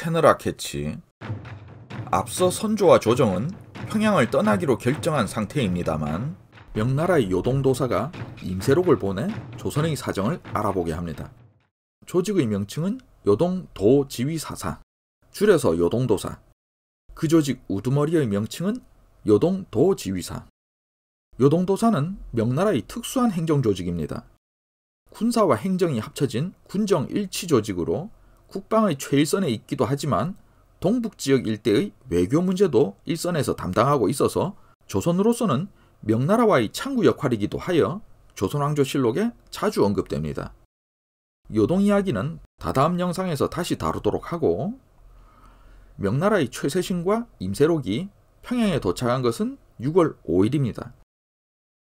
캐느라 캐치. 앞서 선조와 조정은 평양을 떠나기로 결정한 상태입니다만 명나라의 요동도사가 임세록을 보내 조선의 사정을 알아보게 합니다. 조직의 명칭은 요동도지휘사사, 줄여서 요동도사. 그 조직 우두머리의 명칭은 요동도지휘사. 요동도사는 명나라의 특수한 행정조직입니다. 군사와 행정이 합쳐진 군정일치조직으로 국방의 최일선에 있기도 하지만 동북지역 일대의 외교 문제도 일선에서 담당하고 있어서 조선으로서는 명나라와의 창구 역할이기도 하여 조선왕조실록에 자주 언급됩니다. 요동 이야기는 다다음 영상에서 다시 다루도록 하고, 명나라의 최세신과 임세록이 평양에 도착한 것은 6월 5일입니다.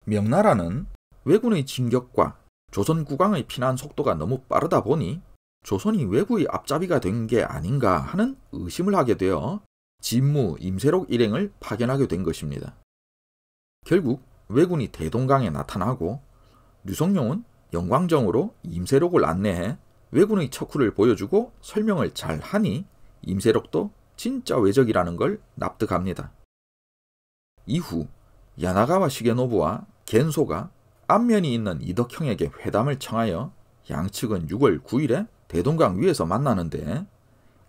명나라는 왜군의 진격과 조선 국왕의 피난 속도가 너무 빠르다 보니 조선이 왜구의 앞잡이가 된 게 아닌가 하는 의심을 하게 되어 진무 임세록 일행을 파견하게 된 것입니다. 결국 왜군이 대동강에 나타나고 류성룡은 영광정으로 임세록을 안내해 왜군의 척후를 보여주고 설명을 잘 하니 임세록도 진짜 왜적이라는 걸 납득합니다. 이후 야나가와 시게노부와 겐소가 안면이 있는 이덕형에게 회담을 청하여 양측은 6월 9일에 대동강 위에서 만나는데,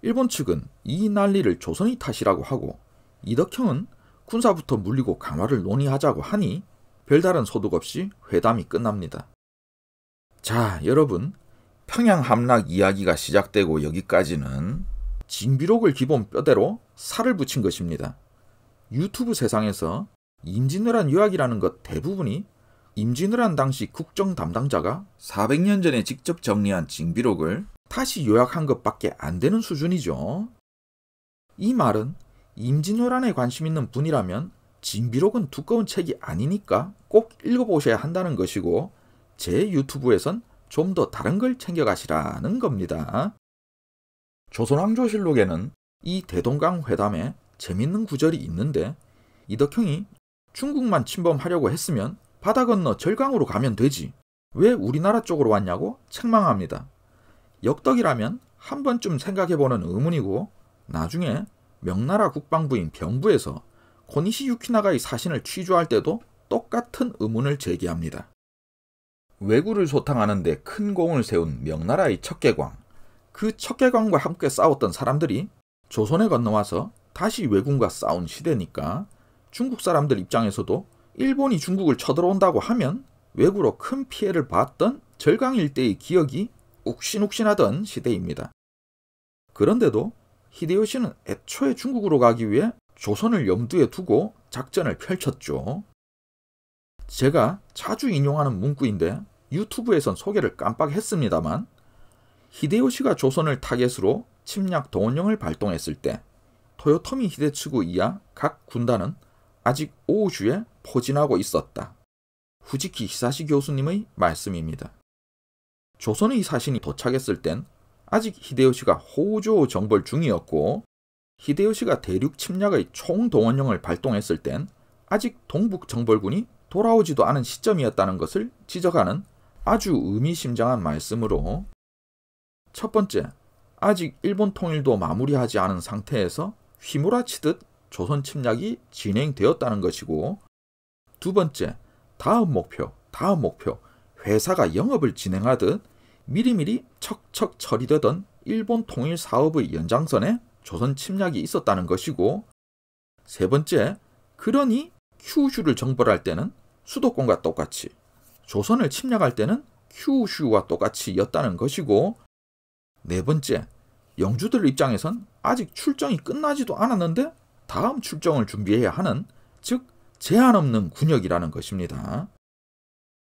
일본 측은 이 난리를 조선의 탓이라고 하고 이덕형은 군사부터 물리고 강화를 논의하자고 하니 별다른 소득 없이 회담이 끝납니다. 자, 여러분, 평양 함락 이야기가 시작되고 여기까지는 징비록을 기본 뼈대로 살을 붙인 것입니다. 유튜브 세상에서 임진왜란 요약이라는 것 대부분이 임진왜란 당시 국정 담당자가 400년 전에 직접 정리한 징비록을 다시 요약한 것밖에 안 되는 수준이죠. 이 말은 임진왜란에 관심 있는 분이라면 징비록은 두꺼운 책이 아니니까 꼭 읽어보셔야 한다는 것이고, 제 유튜브에선 좀 더 다른 걸 챙겨가시라는 겁니다. 조선왕조실록에는 이 대동강 회담에 재밌는 구절이 있는데, 이덕형이 중국만 침범하려고 했으면 바다 건너 절강으로 가면 되지, 왜 우리나라 쪽으로 왔냐고 책망합니다. 역덕이라면 한 번쯤 생각해보는 의문이고, 나중에 명나라 국방부인 병부에서 고니시 유키나가의 사신을 취조할 때도 똑같은 의문을 제기합니다. 왜구를 소탕하는 데 큰 공을 세운 명나라의 척계광, 그 척계광과 함께 싸웠던 사람들이 조선에 건너와서 다시 왜군과 싸운 시대니까 중국 사람들 입장에서도 일본이 중국을 쳐들어온다고 하면 왜구로 큰 피해를 봤던 절강 일대의 기억이 욱신욱신하던 시대입니다. 그런데도 히데요시는 애초에 중국으로 가기 위해 조선을 염두에 두고 작전을 펼쳤죠. 제가 자주 인용하는 문구인데 유튜브에선 소개를 깜빡했습니다만, 히데요시가 조선을 타겟으로 침략 동원령을 발동했을 때 토요토미 히데츠구 이하 각 군단은 아직 오우주에 포진하고 있었다. 후지키 히사시 교수님의 말씀입니다. 조선의 사신이 도착했을 땐 아직 히데요시가 호우조 정벌 중이었고, 히데요시가 대륙 침략의 총동원령을 발동했을 땐 아직 동북 정벌군이 돌아오지도 않은 시점이었다는 것을 지적하는 아주 의미심장한 말씀으로, 첫 번째, 아직 일본 통일도 마무리하지 않은 상태에서 휘몰아치듯 조선 침략이 진행되었다는 것이고, 두 번째, 다음 목표, 회사가 영업을 진행하듯 미리미리 척척 처리되던 일본 통일 사업의 연장선에 조선 침략이 있었다는 것이고, 세 번째, 그러니 큐슈를 정벌할 때는 수도권과 똑같이, 조선을 침략할 때는 큐슈와 똑같이 였다는 것이고, 네 번째, 영주들 입장에선 아직 출정이 끝나지도 않았는데 다음 출정을 준비해야 하는, 즉 제한 없는 군역이라는 것입니다.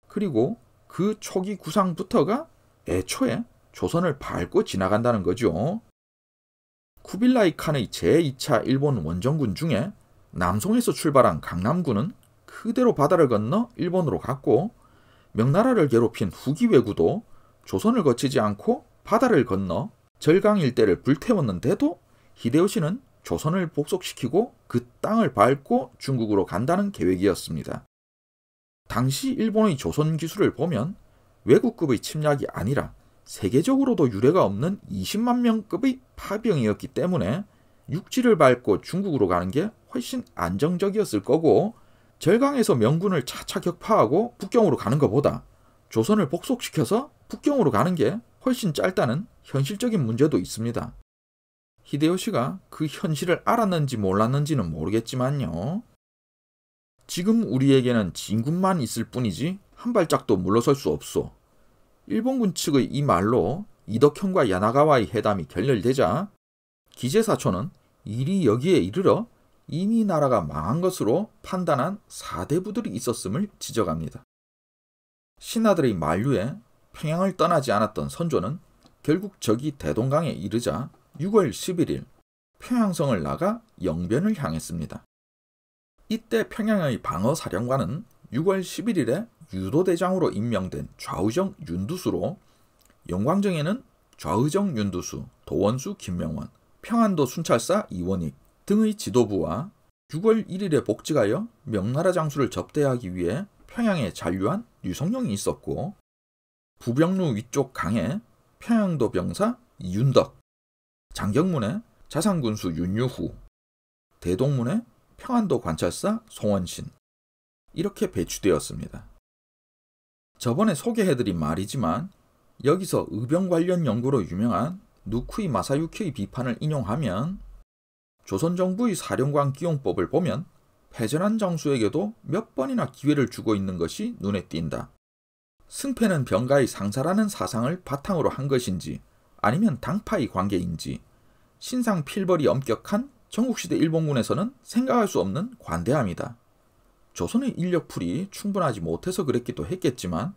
그리고 그 초기 구상부터가 애초에 조선을 밟고 지나간다는 거죠. 쿠빌라이 칸의 제2차 일본 원정군 중에 남송에서 출발한 강남군은 그대로 바다를 건너 일본으로 갔고, 명나라를 괴롭힌 후기 왜구도 조선을 거치지 않고 바다를 건너 절강 일대를 불태웠는데도 히데요시는 조선을 복속시키고 그 땅을 밟고 중국으로 간다는 계획이었습니다. 당시 일본의 조선 기술을 보면 왜구급의 침략이 아니라 세계적으로도 유례가 없는 20만 명급의 파병이었기 때문에 육지를 밟고 중국으로 가는 게 훨씬 안정적이었을 거고, 절강에서 명군을 차차 격파하고 북경으로 가는 것보다 조선을 복속시켜서 북경으로 가는 게 훨씬 짧다는 현실적인 문제도 있습니다. 히데요시가 그 현실을 알았는지 몰랐는지는 모르겠지만요. 지금 우리에게는 진군만 있을 뿐이지 한 발짝도 물러설 수 없소. 일본군 측의 이 말로 이덕형과 야나가와의 회담이 결렬되자 기제사초는 일이 여기에 이르러 이미 나라가 망한 것으로 판단한 사대부들이 있었음을 지적합니다. 신하들의 만류에 평양을 떠나지 않았던 선조는 결국 적이 대동강에 이르자 6월 11일 평양성을 나가 영변을 향했습니다. 이때 평양의 방어사령관은 6월 11일에 유도대장으로 임명된 좌의정 윤두수로, 영광정에는 좌의정 윤두수, 도원수 김명원, 평안도 순찰사 이원익 등의 지도부와 6월 1일에 복직하여 명나라 장수를 접대하기 위해 평양에 잔류한 류성룡이 있었고, 부병루 위쪽 강에 평양도 병사 이윤덕, 장경문에 자산군수 윤유후, 대동문에 평안도 관찰사 송원신, 이렇게 배치되었습니다. 저번에 소개해드린 말이지만 여기서 의병 관련 연구로 유명한 누쿠이 마사유키의 비판을 인용하면 조선 정부의 사령관 기용법을 보면 패전한 장수에게도 몇 번이나 기회를 주고 있는 것이 눈에 띈다. 승패는 병가의 상사라는 사상을 바탕으로 한 것인지 아니면 당파의 관계인지 신상 필벌이 엄격한 전국시대 일본군에서는 생각할 수 없는 관대함이다. 조선의 인력풀이 충분하지 못해서 그랬기도 했겠지만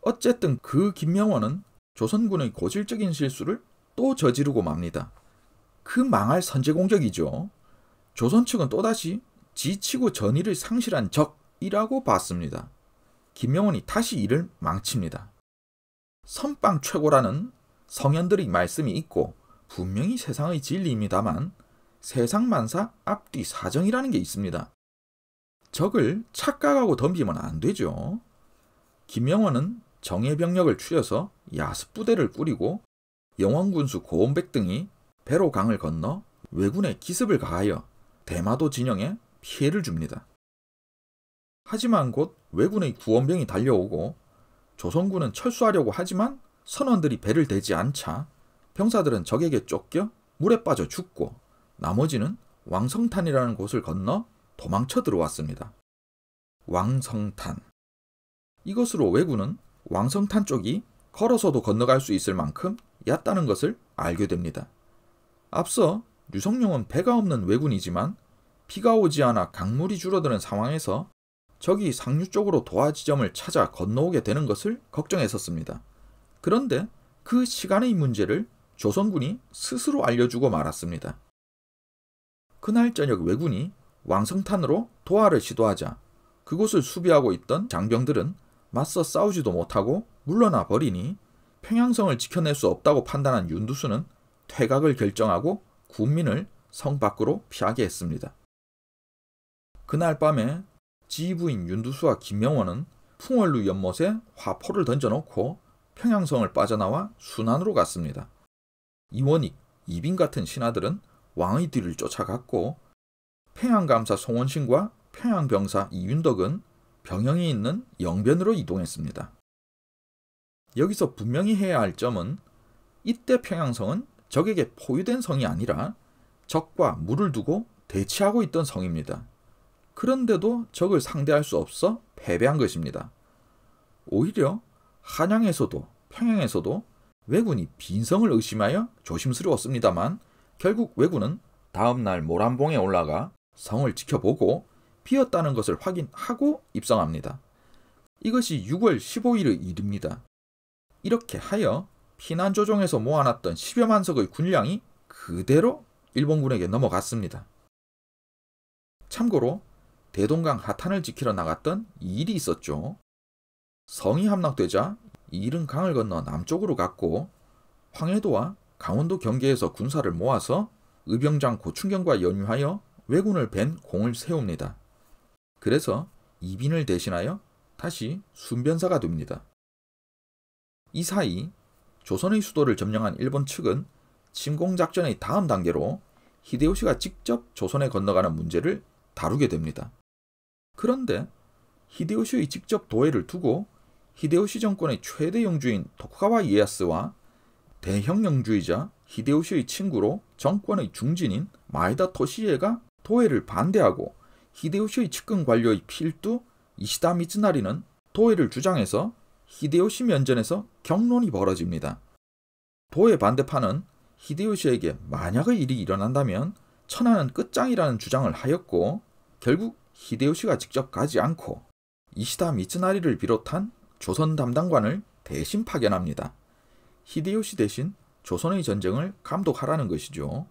어쨌든 그 김명원은 조선군의 고질적인 실수를 또 저지르고 맙니다. 그 망할 선제공격이죠. 조선 측은 또다시 지치고 전의를 상실한 적이라고 봤습니다. 김명원이 다시 이를 망칩니다. 선빵 최고라는 성현들의 말씀이 있고 분명히 세상의 진리입니다만 세상만사 앞뒤 사정이라는 게 있습니다. 적을 착각하고 덤비면 안 되죠. 김명원은 정예병력을 추려서 야습부대를 꾸리고 영원군수 고원백 등이 배로 강을 건너 왜군에 기습을 가하여 대마도 진영에 피해를 줍니다. 하지만 곧 왜군의 구원병이 달려오고 조선군은 철수하려고 하지만 선원들이 배를 대지 않자 병사들은 적에게 쫓겨 물에 빠져 죽고 나머지는 왕성탄이라는 곳을 건너 도망쳐 들어왔습니다. 왕성탄. 이것으로 왜군은 왕성탄 쪽이 걸어서도 건너갈 수 있을 만큼 얕다는 것을 알게 됩니다. 앞서 류성룡은 배가 없는 왜군이지만 비가 오지 않아 강물이 줄어드는 상황에서 적이 상류 쪽으로 도하 지점을 찾아 건너오게 되는 것을 걱정했었습니다. 그런데 그 시간의 문제를 조선군이 스스로 알려주고 말았습니다. 그날 저녁 왜군이 왕성탄으로 도하를 시도하자 그곳을 수비하고 있던 장병들은 맞서 싸우지도 못하고 물러나 버리니 평양성을 지켜낼 수 없다고 판단한 윤두수는 퇴각을 결정하고 군민을 성 밖으로 피하게 했습니다. 그날 밤에 지부인 윤두수와 김명원은 풍월루 연못에 화포를 던져놓고 평양성을 빠져나와 순안으로 갔습니다. 이원익, 이빈 같은 신하들은 왕의 뒤를 쫓아갔고 평양감사 송원신과 평양병사 이윤덕은 병영이 있는 영변으로 이동했습니다. 여기서 분명히 해야 할 점은 이때 평양성은 적에게 포위된 성이 아니라 적과 물을 두고 대치하고 있던 성입니다. 그런데도 적을 상대할 수 없어 패배한 것입니다. 오히려 한양에서도 평양에서도 왜군이 빈성을 의심하여 조심스러웠습니다만 결국 왜군은 다음날 모란봉에 올라가 성을 지켜보고 비었다는 것을 확인하고 입성합니다. 이것이 6월 15일의 일입니다. 이렇게 하여 피난조정에서 모아놨던 10여만 석의 군량이 그대로 일본군에게 넘어갔습니다. 참고로 대동강 하탄을 지키러 나갔던 이일이 있었죠. 성이 함락되자 이일은 강을 건너 남쪽으로 갔고 황해도와 강원도 경계에서 군사를 모아서 의병장 고춘경과 연유하여 왜군을 벤 공을 세웁니다. 그래서 이빈을 대신하여 다시 순변사가 됩니다. 이 사이 조선의 수도를 점령한 일본 측은 침공작전의 다음 단계로 히데요시가 직접 조선에 건너가는 문제를 다루게 됩니다. 그런데 히데요시의 직접 도해를 두고 히데요시 정권의 최대 영주인 토쿠가와 이에야스와 대형 영주이자 히데요시의 친구로 정권의 중진인 마에다 토시에가 도해를 반대하고 히데요시의 측근 관료의 필두 이시다 미츠나리는 도해를 주장해서 히데요시 면전에서 격론이 벌어집니다. 도해 반대파는 히데요시에게 만약의 일이 일어난다면 천하는 끝장이라는 주장을 하였고 결국 히데요시가 직접 가지 않고 이시다 미츠나리를 비롯한 조선 담당관을 대신 파견합니다. 히데요시 대신 조선의 전쟁을 감독하라는 것이죠.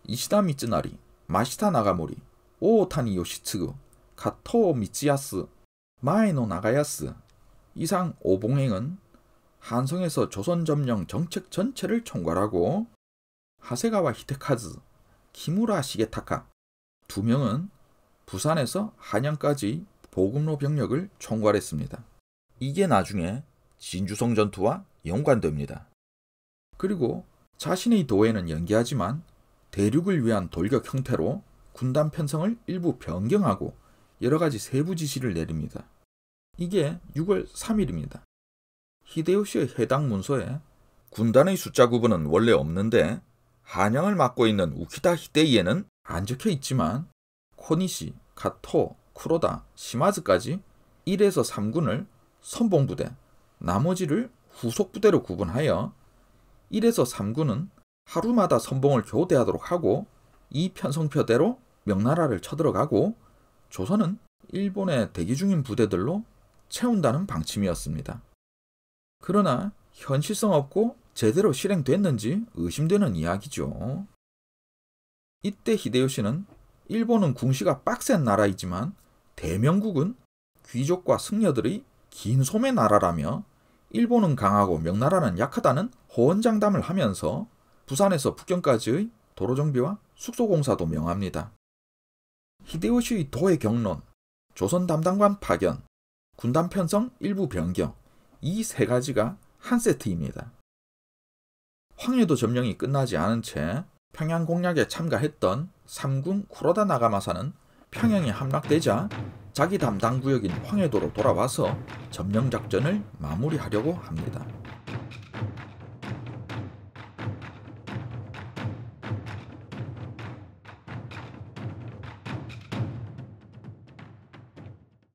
이시다 미츠나리, 마시타 나가모리, 오오타니 요시츠구, 가토 미츠야스, 마에노 나가야스 이상 5봉행은 한성에서 조선 점령 정책 전체를 총괄하고 하세가와 히데카즈, 키무라 시게타카 2명은 부산에서 한양까지 보급로 병력을 총괄했습니다. 이게 나중에 진주성 전투와 연관됩니다. 그리고 자신의 도해는 연기하지만 대륙을 위한 돌격 형태로 군단 편성을 일부 변경하고 여러가지 세부 지시를 내립니다. 이게 6월 3일입니다. 히데요시의 해당 문서에 군단의 숫자 구분은 원래 없는데 한양을 맡고 있는 우키다 히데이에는 안 적혀 있지만 코니시, 가토, 쿠로다, 시마즈까지 1에서 3군을 선봉부대, 나머지를 후속부대로 구분하여 1에서 3군은 하루마다 선봉을 교대하도록 하고 이 편성표대로 명나라를 쳐들어가고 조선은 일본에 대기 중인 부대들로 채운다는 방침이었습니다. 그러나 현실성 없고 제대로 실행됐는지 의심되는 이야기죠. 이때 히데요시는 일본은 궁시가 빡센 나라이지만 대명국은 귀족과 승려들의 긴 소매 나라라며 일본은 강하고 명나라는 약하다는 호언장담을 하면서 부산에서 북경까지의 도로정비와 숙소공사도 명합니다. 히데요시의 도해 경론, 조선 담당관 파견, 군단 편성 일부 변경 이 세 가지가 한 세트입니다. 황해도 점령이 끝나지 않은 채 평양 공략에 참가했던 3군 쿠로다 나가마사는 평양에 함락되자 자기 담당 구역인 황해도로 돌아와서 점령 작전을 마무리하려고 합니다.